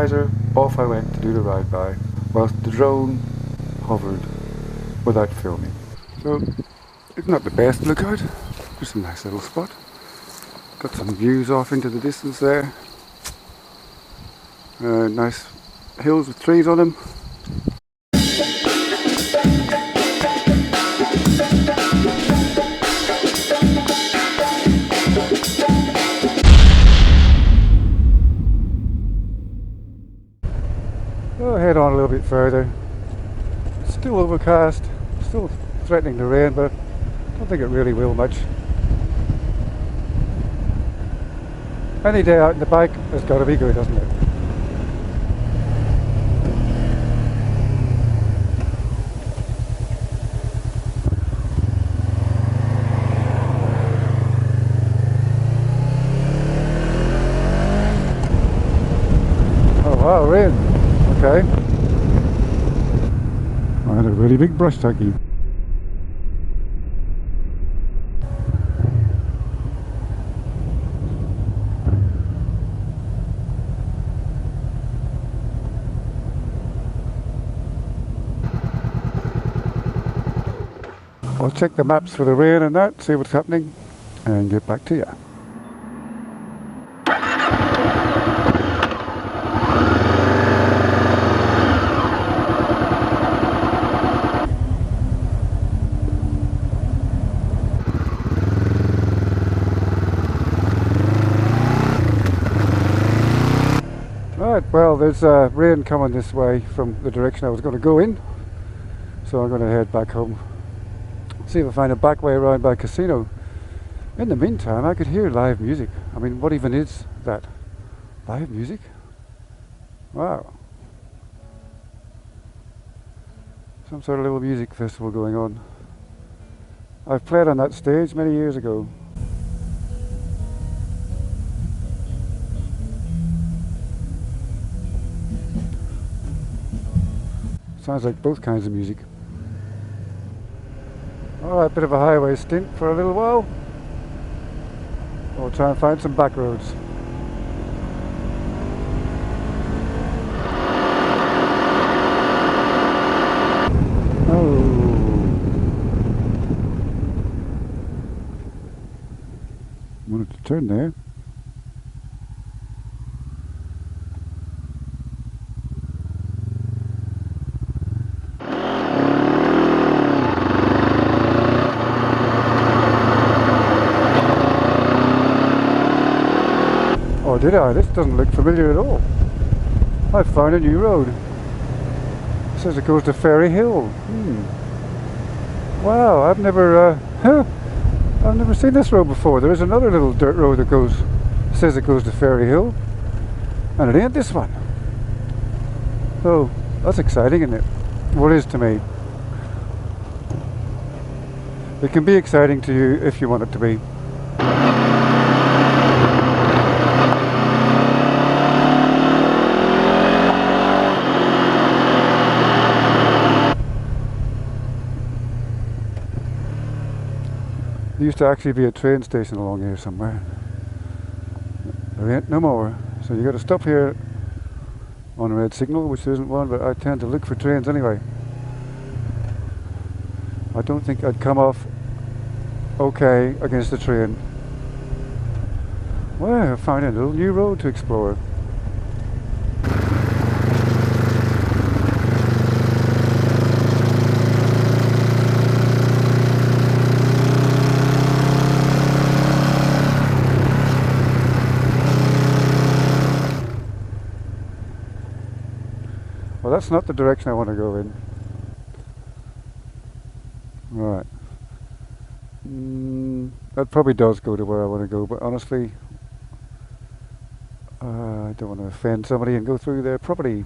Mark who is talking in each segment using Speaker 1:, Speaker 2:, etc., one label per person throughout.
Speaker 1: visor, off I went to do the ride by, whilst the drone hovered without filming. So, it's not the best lookout, just a nice little spot. Got some views off into the distance there. Nice hills with trees on them. I'll head on a little bit further. It's still overcast, still threatening to rain, but I don't think it really will much. Any day out in the bike has got to be good, hasn't it? Oh wow, rain. Okay. I had a really big brush tucky. I'll check the maps for the rain and that, see what's happening, and get back to you. Right, well, there's rain coming this way from the direction I was going to go in, so I'm going to head back home. See if I find a back way around by casino. In the meantime, I could hear live music. I mean, what even is that? Live music? Wow. Some sort of little music festival going on. I've played on that stage many years ago. Sounds like both kinds of music. Alright, bit of a highway stint for a little while. We'll try and find some back roads. Oh. Wanted to turn there. Oh, did I? This doesn't look familiar at all. I found a new road. It says it goes to Ferry Hill. Wow, I've never seen this road before. There is another little dirt road that says it goes to Ferry Hill, and it ain't this one. So that's exciting, isn't it? What is to me? It can be exciting to you if you want it to be. There used to actually be a train station along here somewhere. There ain't no more. So you got to stop here on a red signal, which there isn't one, but I tend to look for trains anyway. I don't think I'd come off okay against the train. Well, I found a little new road to explore. Well, that's not the direction I want to go in. Right. That probably does go to where I want to go, but honestly, I don't want to offend somebody and go through their property.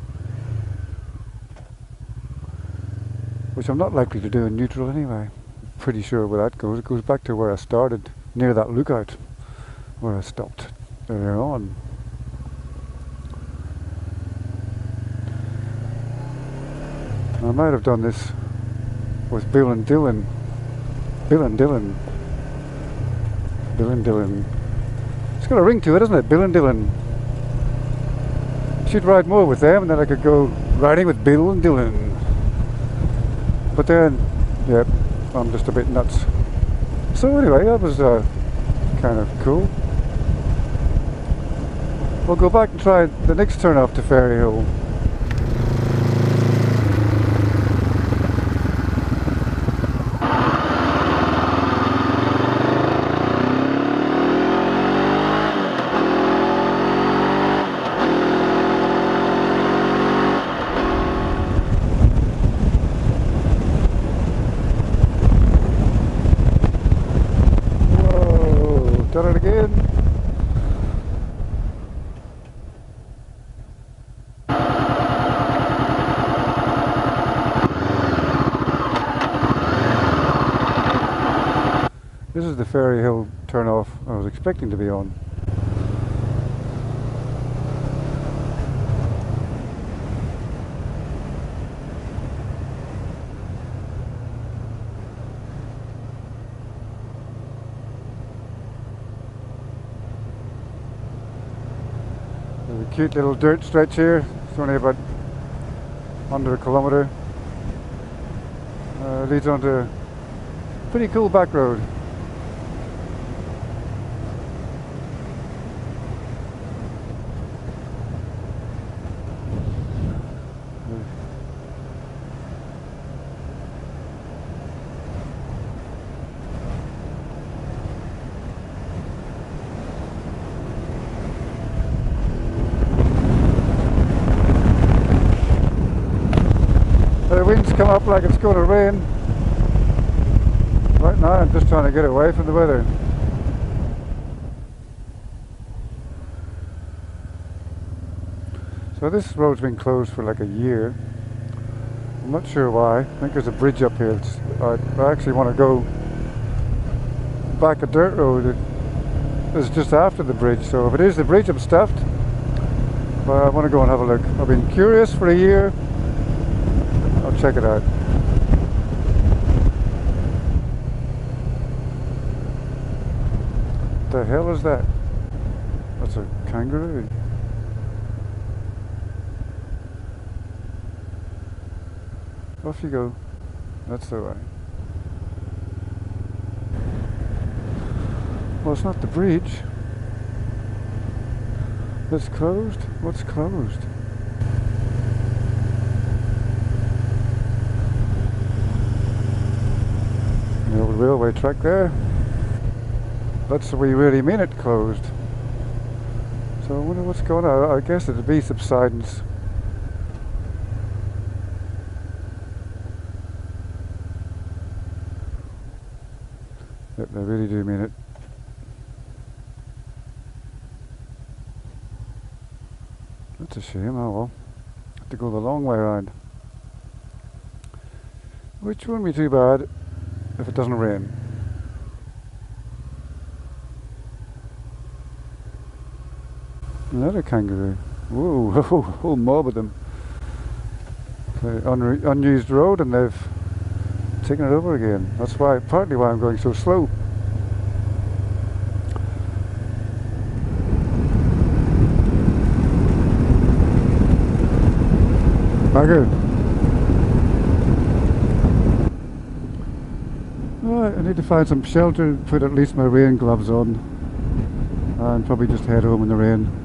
Speaker 1: Which I'm not likely to do in neutral anyway. Pretty sure where that goes. It goes back to where I started, near that lookout, where I stopped earlier on. I might have done this with Bill and Dylan. Bill and Dylan. Bill and Dylan. It's got a ring to it, hasn't it? Bill and Dylan. should ride more with them, and then I could go riding with Bill and Dylan. But then, yeah, I'm just a bit nuts. So anyway, that was kind of cool. We'll go back and try the next turn off to Ferry Hill. Done it again. This is the Ferry Hill turn off I was expecting to be on. There's a cute little dirt stretch here. It's only about under a kilometre. Leads onto a pretty cool back road. The wind's come up like it's going to rain. Right now I'm just trying to get away from the weather. So this road's been closed for like a year. I'm not sure why. I think there's a bridge up here. I actually want to go back a dirt road. It's just after the bridge, so if it is the bridge I'm stuffed. But I want to go and have a look. I've been curious for a year. I'll check it out. What the hell is that? That's a kangaroo. Off you go. That's the way. Well, it's not the bridge. It's closed? What's closed? The old railway track there. That's the way you really mean it closed. So I wonder what's going on. I guess it'd be subsidence. Yep, they really do mean it. That's a shame. Oh well. Have to go the long way around. Which won't be too bad if it doesn't rain. Another kangaroo. Whoa, whole mob of them. Unused road, and they've taken it over again. That's why, partly why I'm going so slow. Becker. I need to find some shelter, put at least my rain gloves on, and probably just head home in the rain.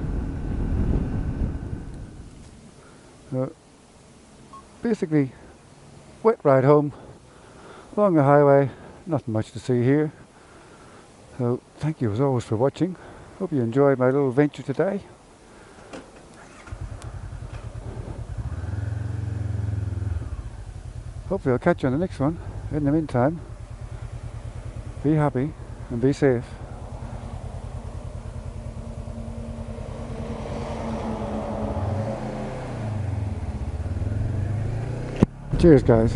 Speaker 1: Basically, wet ride home along the highway. Nothing much to see here. So thank you as always for watching. Hope you enjoyed my little venture today. Hopefully I'll catch you on the next one. In the meantime, be happy and be safe. Cheers, guys.